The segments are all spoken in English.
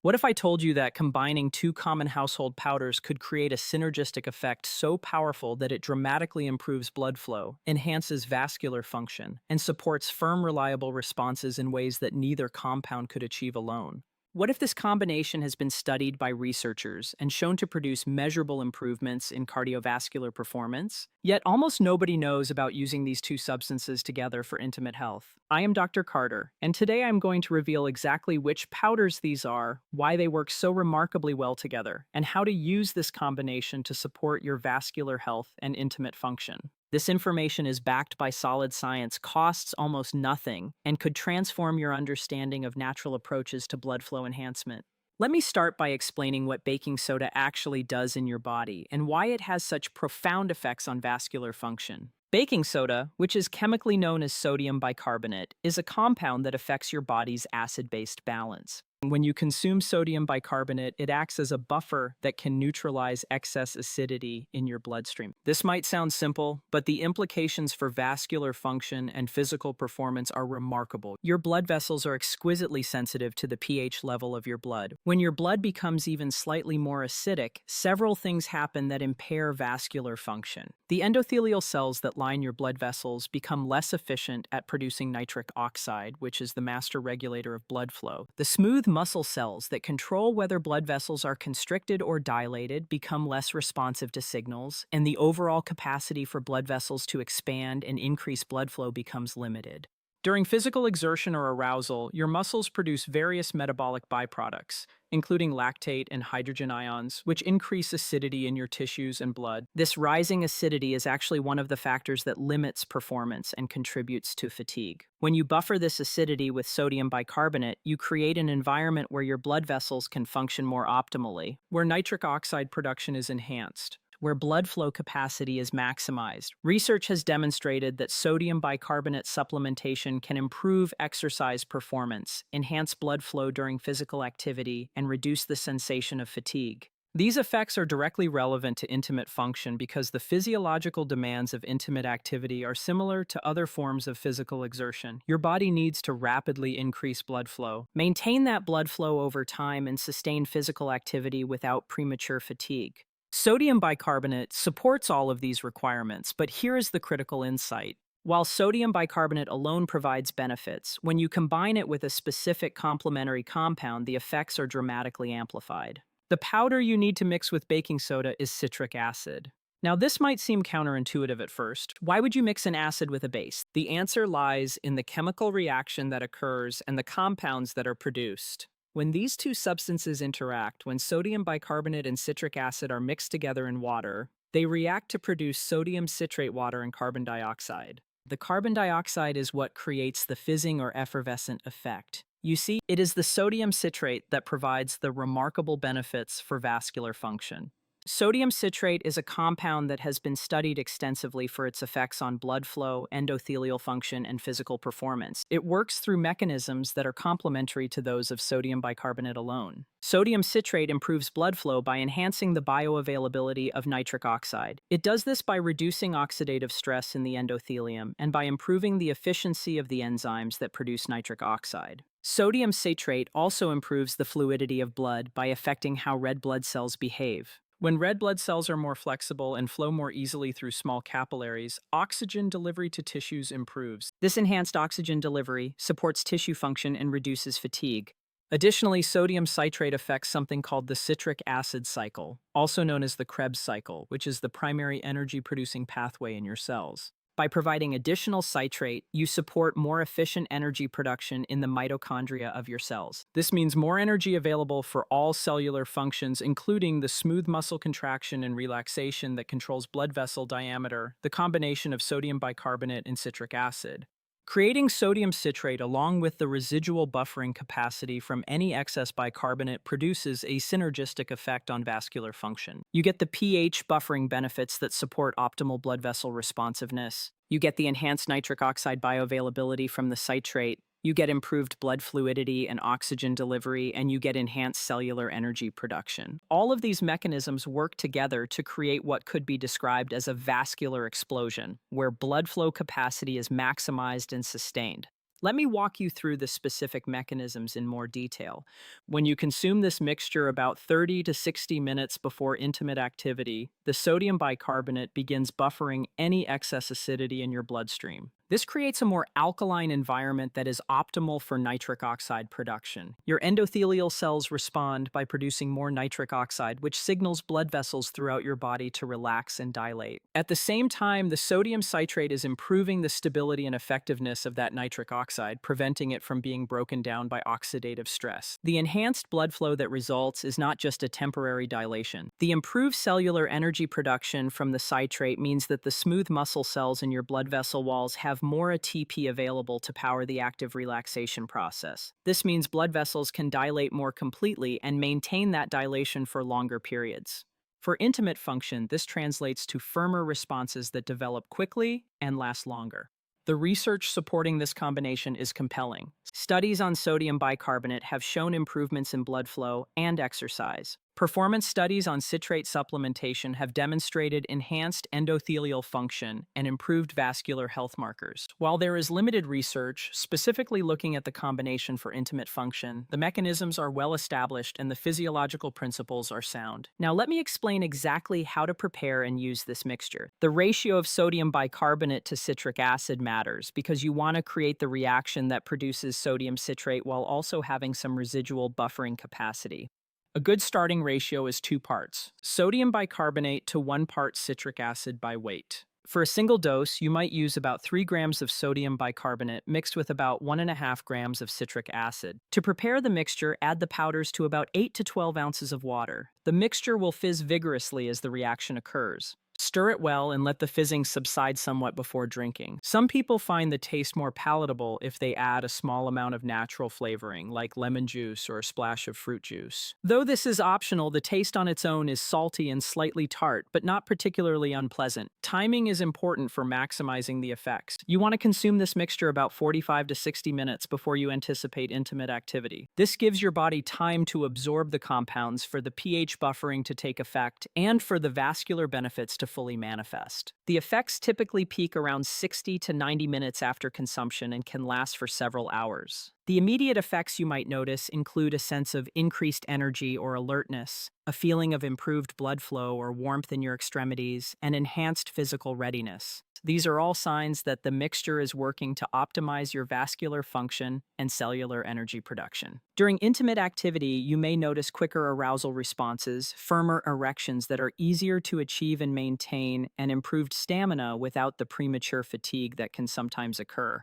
What if I told you that combining two common household powders could create a synergistic effect so powerful that it dramatically improves blood flow, enhances vascular function, and supports firm, reliable responses in ways that neither compound could achieve alone? What if this combination has been studied by researchers and shown to produce measurable improvements in cardiovascular performance? Yet almost nobody knows about using these two substances together for intimate health. I am Dr. Carter, and today I'm going to reveal exactly which powders these are, why they work so remarkably well together, and how to use this combination to support your vascular health and intimate function. This information is backed by solid science, costs almost nothing, and could transform your understanding of natural approaches to blood flow enhancement. Let me start by explaining what baking soda actually does in your body and why it has such profound effects on vascular function. Baking soda, which is chemically known as sodium bicarbonate, is a compound that affects your body's acid-base balance. When you consume sodium bicarbonate, it acts as a buffer that can neutralize excess acidity in your bloodstream. This might sound simple, but the implications for vascular function and physical performance are remarkable. Your blood vessels are exquisitely sensitive to the pH level of your blood. When your blood becomes even slightly more acidic, several things happen that impair vascular function. The endothelial cells that line your blood vessels become less efficient at producing nitric oxide, which is the master regulator of blood flow. The smooth muscle cells that control whether blood vessels are constricted or dilated become less responsive to signals, and the overall capacity for blood vessels to expand and increase blood flow becomes limited. During physical exertion or arousal, your muscles produce various metabolic byproducts, including lactate and hydrogen ions, which increase acidity in your tissues and blood. This rising acidity is actually one of the factors that limits performance and contributes to fatigue. When you buffer this acidity with sodium bicarbonate, you create an environment where your blood vessels can function more optimally, where nitric oxide production is enhanced, where blood flow capacity is maximized. Research has demonstrated that sodium bicarbonate supplementation can improve exercise performance, enhance blood flow during physical activity, and reduce the sensation of fatigue. These effects are directly relevant to intimate function because the physiological demands of intimate activity are similar to other forms of physical exertion. Your body needs to rapidly increase blood flow, maintain that blood flow over time, and sustain physical activity without premature fatigue. Sodium bicarbonate supports all of these requirements, but here is the critical insight. While sodium bicarbonate alone provides benefits, when you combine it with a specific complementary compound, the effects are dramatically amplified. The powder you need to mix with baking soda is citric acid. Now, this might seem counterintuitive at first. Why would you mix an acid with a base? The answer lies in the chemical reaction that occurs and the compounds that are produced. When these two substances interact, when sodium bicarbonate and citric acid are mixed together in water, they react to produce sodium citrate water and carbon dioxide. The carbon dioxide is what creates the fizzing or effervescent effect. You see, it is the sodium citrate that provides the remarkable benefits for vascular function. Sodium citrate is a compound that has been studied extensively for its effects on blood flow, endothelial function, and physical performance. It works through mechanisms that are complementary to those of sodium bicarbonate alone. Sodium citrate improves blood flow by enhancing the bioavailability of nitric oxide. It does this by reducing oxidative stress in the endothelium and by improving the efficiency of the enzymes that produce nitric oxide. Sodium citrate also improves the fluidity of blood by affecting how red blood cells behave. When red blood cells are more flexible and flow more easily through small capillaries, oxygen delivery to tissues improves. This enhanced oxygen delivery supports tissue function and reduces fatigue. Additionally, sodium citrate affects something called the citric acid cycle, also known as the Krebs cycle, which is the primary energy-producing pathway in your cells. By providing additional citrate, you support more efficient energy production in the mitochondria of your cells. This means more energy available for all cellular functions, including the smooth muscle contraction and relaxation that controls blood vessel diameter, the combination of sodium bicarbonate and citric acid. Creating sodium citrate along with the residual buffering capacity from any excess bicarbonate produces a synergistic effect on vascular function. You get the pH buffering benefits that support optimal blood vessel responsiveness. You get the enhanced nitric oxide bioavailability from the citrate. You get improved blood fluidity and oxygen delivery, and you get enhanced cellular energy production. All of these mechanisms work together to create what could be described as a vascular explosion, where blood flow capacity is maximized and sustained. Let me walk you through the specific mechanisms in more detail. When you consume this mixture about 30 to 60 minutes before intimate activity, the sodium bicarbonate begins buffering any excess acidity in your bloodstream. This creates a more alkaline environment that is optimal for nitric oxide production. Your endothelial cells respond by producing more nitric oxide, which signals blood vessels throughout your body to relax and dilate. At the same time, the sodium citrate is improving the stability and effectiveness of that nitric oxide, preventing it from being broken down by oxidative stress. The enhanced blood flow that results is not just a temporary dilation. The improved cellular energy production from the citrate means that the smooth muscle cells in your blood vessel walls have more ATP available to power the active relaxation process. This means blood vessels can dilate more completely and maintain that dilation for longer periods. For intimate function, this translates to firmer responses that develop quickly and last longer. The research supporting this combination is compelling. Studies on sodium bicarbonate have shown improvements in blood flow and exercise. Performance studies on citrate supplementation have demonstrated enhanced endothelial function and improved vascular health markers. While there is limited research specifically looking at the combination for intimate function, the mechanisms are well established and the physiological principles are sound. Now let me explain exactly how to prepare and use this mixture. The ratio of sodium bicarbonate to citric acid matters because you want to create the reaction that produces sodium citrate while also having some residual buffering capacity. A good starting ratio is 2 parts, sodium bicarbonate to 1 part citric acid by weight. For a single dose, you might use about 3 grams of sodium bicarbonate mixed with about 1.5 grams of citric acid. To prepare the mixture, add the powders to about 8 to 12 ounces of water. The mixture will fizz vigorously as the reaction occurs. Stir it well and let the fizzing subside somewhat before drinking. Some people find the taste more palatable if they add a small amount of natural flavoring, like lemon juice or a splash of fruit juice. Though this is optional, the taste on its own is salty and slightly tart, but not particularly unpleasant. Timing is important for maximizing the effects. You want to consume this mixture about 45 to 60 minutes before you anticipate intimate activity. This gives your body time to absorb the compounds, for the pH buffering to take effect, and for the vascular benefits to fully manifest. The effects typically peak around 60 to 90 minutes after consumption and can last for several hours. The immediate effects you might notice include a sense of increased energy or alertness, a feeling of improved blood flow or warmth in your extremities, and enhanced physical readiness. These are all signs that the mixture is working to optimize your vascular function and cellular energy production. During intimate activity, you may notice quicker arousal responses, firmer erections that are easier to achieve and maintain, and improved stamina without the premature fatigue that can sometimes occur.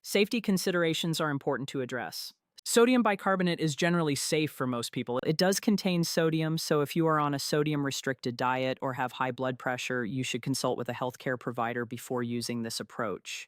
Safety considerations are important to address. Sodium bicarbonate is generally safe for most people. It does contain sodium, so if you are on a sodium-restricted diet or have high blood pressure, you should consult with a healthcare provider before using this approach.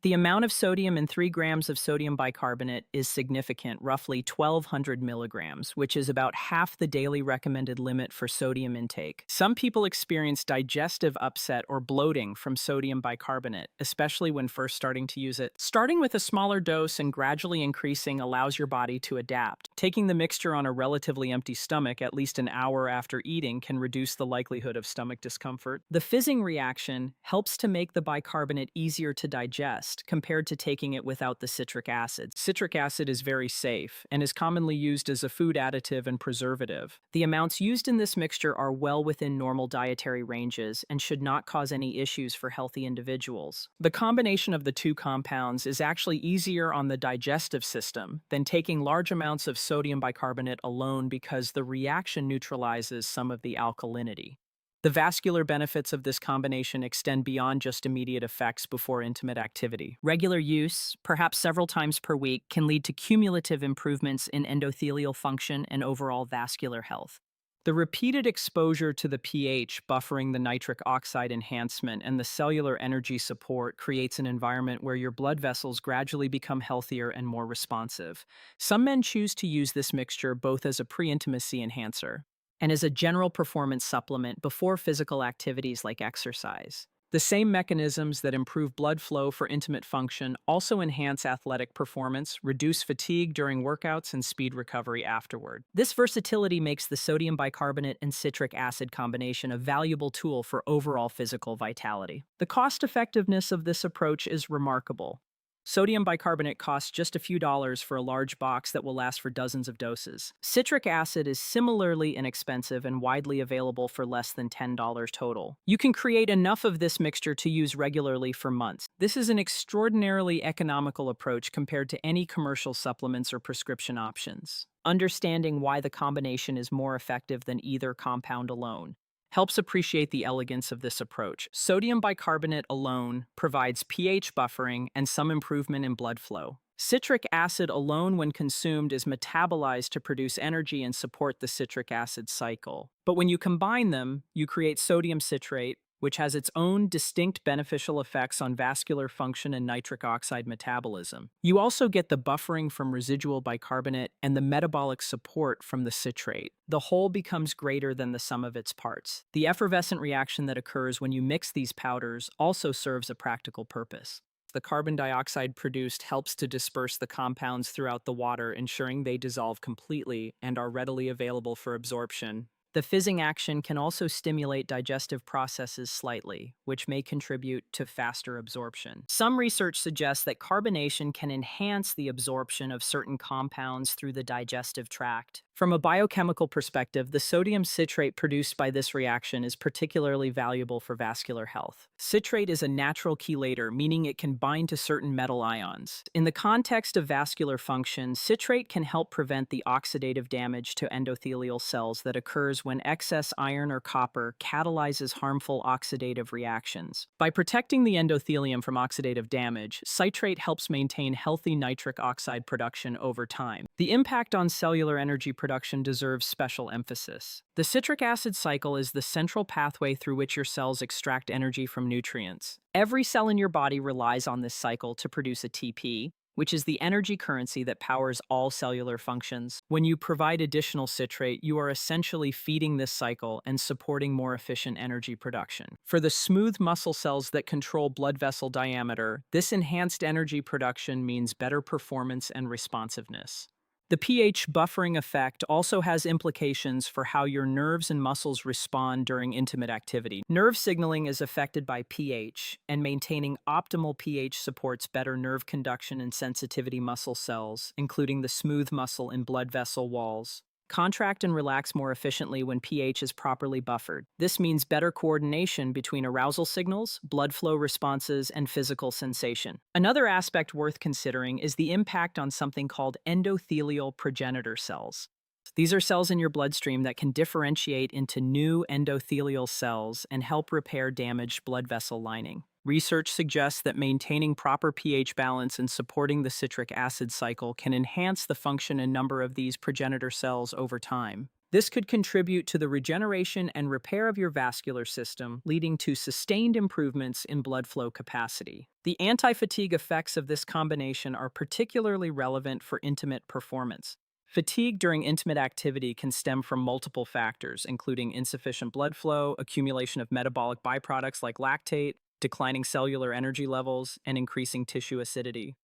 The amount of sodium in 3 grams of sodium bicarbonate is significant, roughly 1,200 milligrams, which is about half the daily recommended limit for sodium intake. Some people experience digestive upset or bloating from sodium bicarbonate, especially when first starting to use it. Starting with a smaller dose and gradually increasing allows your body to adapt. Taking the mixture on a relatively empty stomach at least an hour after eating can reduce the likelihood of stomach discomfort. The fizzing reaction helps to make the bicarbonate easier to digest compared to taking it without the citric acid. Citric acid is very safe and is commonly used as a food additive and preservative. The amounts used in this mixture are well within normal dietary ranges and should not cause any issues for healthy individuals. The combination of the two compounds is actually easier on the digestive system than taking large amounts of sodium bicarbonate alone because the reaction neutralizes some of the alkalinity. The vascular benefits of this combination extend beyond just immediate effects before intimate activity. Regular use, perhaps several times per week, can lead to cumulative improvements in endothelial function and overall vascular health. The repeated exposure to the pH, buffering the nitric oxide enhancement, and the cellular energy support creates an environment where your blood vessels gradually become healthier and more responsive. Some men choose to use this mixture both as a pre-intimacy enhancer and as a general performance supplement before physical activities like exercise. The same mechanisms that improve blood flow for intimate function also enhance athletic performance, reduce fatigue during workouts, and speed recovery afterward. This versatility makes the sodium bicarbonate and citric acid combination a valuable tool for overall physical vitality. The cost-effectiveness of this approach is remarkable. Sodium bicarbonate costs just a few dollars for a large box that will last for dozens of doses. Citric acid is similarly inexpensive and widely available for less than $10 total. You can create enough of this mixture to use regularly for months. This is an extraordinarily economical approach compared to any commercial supplements or prescription options. Understanding why the combination is more effective than either compound alone helps appreciate the elegance of this approach. Sodium bicarbonate alone provides pH buffering and some improvement in blood flow. Citric acid alone, when consumed, is metabolized to produce energy and support the citric acid cycle. But when you combine them, you create sodium citrate, which has its own distinct beneficial effects on vascular function and nitric oxide metabolism. You also get the buffering from residual bicarbonate and the metabolic support from the citrate. The whole becomes greater than the sum of its parts. The effervescent reaction that occurs when you mix these powders also serves a practical purpose. The carbon dioxide produced helps to disperse the compounds throughout the water, ensuring they dissolve completely and are readily available for absorption. The fizzing action can also stimulate digestive processes slightly, which may contribute to faster absorption. Some research suggests that carbonation can enhance the absorption of certain compounds through the digestive tract. From a biochemical perspective, the sodium citrate produced by this reaction is particularly valuable for vascular health. Citrate is a natural chelator, meaning it can bind to certain metal ions. In the context of vascular function, citrate can help prevent the oxidative damage to endothelial cells that occurs when excess iron or copper catalyzes harmful oxidative reactions. By protecting the endothelium from oxidative damage, citrate helps maintain healthy nitric oxide production over time. The impact on cellular energy production deserves special emphasis. The citric acid cycle is the central pathway through which your cells extract energy from nutrients. Every cell in your body relies on this cycle to produce ATP, which is the energy currency that powers all cellular functions. When you provide additional citrate, you are essentially feeding this cycle and supporting more efficient energy production. For the smooth muscle cells that control blood vessel diameter, this enhanced energy production means better performance and responsiveness. The pH buffering effect also has implications for how your nerves and muscles respond during intimate activity. Nerve signaling is affected by pH, and maintaining optimal pH supports better nerve conduction and sensitivity muscle cells, including the smooth muscle and blood vessel walls. Contract and relax more efficiently when pH is properly buffered. This means better coordination between arousal signals, blood flow responses, and physical sensation. Another aspect worth considering is the impact on something called endothelial progenitor cells. These are cells in your bloodstream that can differentiate into new endothelial cells and help repair damaged blood vessel lining. Research suggests that maintaining proper pH balance and supporting the citric acid cycle can enhance the function and number of these progenitor cells over time. This could contribute to the regeneration and repair of your vascular system, leading to sustained improvements in blood flow capacity. The anti-fatigue effects of this combination are particularly relevant for intimate performance. Fatigue during intimate activity can stem from multiple factors, including insufficient blood flow, accumulation of metabolic byproducts like lactate, declining cellular energy levels, and increasing tissue acidity.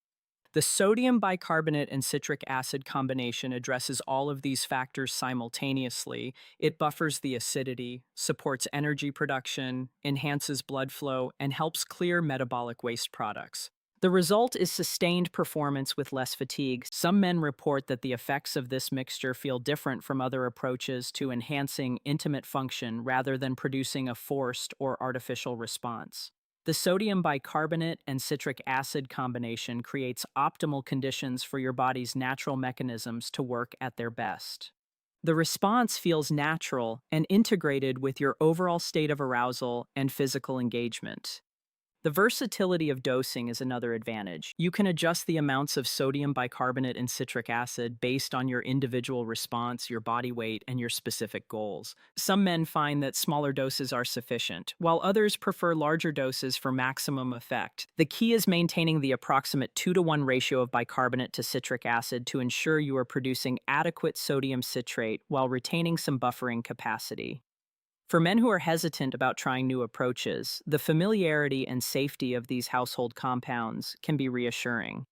The sodium bicarbonate and citric acid combination addresses all of these factors simultaneously. It buffers the acidity, supports energy production, enhances blood flow, and helps clear metabolic waste products. The result is sustained performance with less fatigue. Some men report that the effects of this mixture feel different from other approaches to enhancing intimate function rather than producing a forced or artificial response. The sodium bicarbonate and citric acid combination creates optimal conditions for your body's natural mechanisms to work at their best. The response feels natural and integrated with your overall state of arousal and physical engagement. The versatility of dosing is another advantage. You can adjust the amounts of sodium bicarbonate and citric acid based on your individual response, your body weight, and your specific goals. Some men find that smaller doses are sufficient, while others prefer larger doses for maximum effect. The key is maintaining the approximate 2-to-1 ratio of bicarbonate to citric acid to ensure you are producing adequate sodium citrate while retaining some buffering capacity. For men who are hesitant about trying new approaches, the familiarity and safety of these household compounds can be reassuring.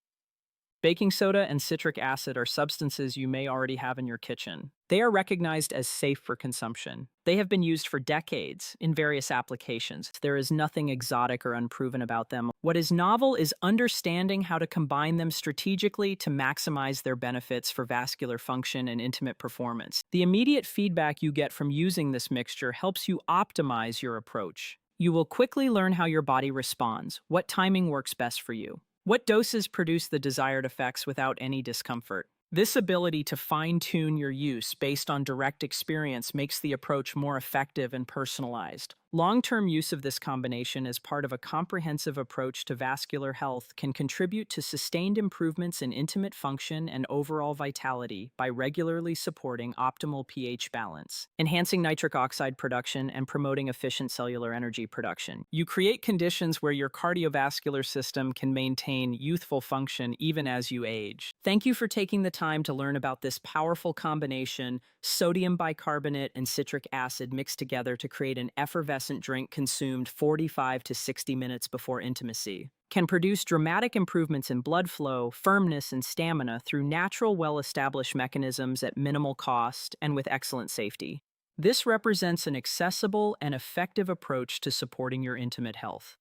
Baking soda and citric acid are substances you may already have in your kitchen. They are recognized as safe for consumption. They have been used for decades in various applications. There is nothing exotic or unproven about them. What is novel is understanding how to combine them strategically to maximize their benefits for vascular function and intimate performance. The immediate feedback you get from using this mixture helps you optimize your approach. You will quickly learn how your body responds, what timing works best for you. What doses produce the desired effects without any discomfort? This ability to fine-tune your use based on direct experience makes the approach more effective and personalized. Long-term use of this combination as part of a comprehensive approach to vascular health can contribute to sustained improvements in intimate function and overall vitality by regularly supporting optimal pH balance, enhancing nitric oxide production, and promoting efficient cellular energy production. You create conditions where your cardiovascular system can maintain youthful function even as you age. Thank you for taking the time to learn about this powerful combination, sodium bicarbonate and citric acid mixed together to create an effervescent drink consumed 45 to 60 minutes before intimacy. Can produce dramatic improvements in blood flow, firmness, and stamina through natural, well-established mechanisms at minimal cost and with excellent safety. This represents an accessible and effective approach to supporting your intimate health.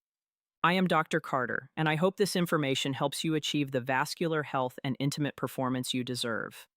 I am Dr. Carter, and I hope this information helps you achieve the vascular health and intimate performance you deserve.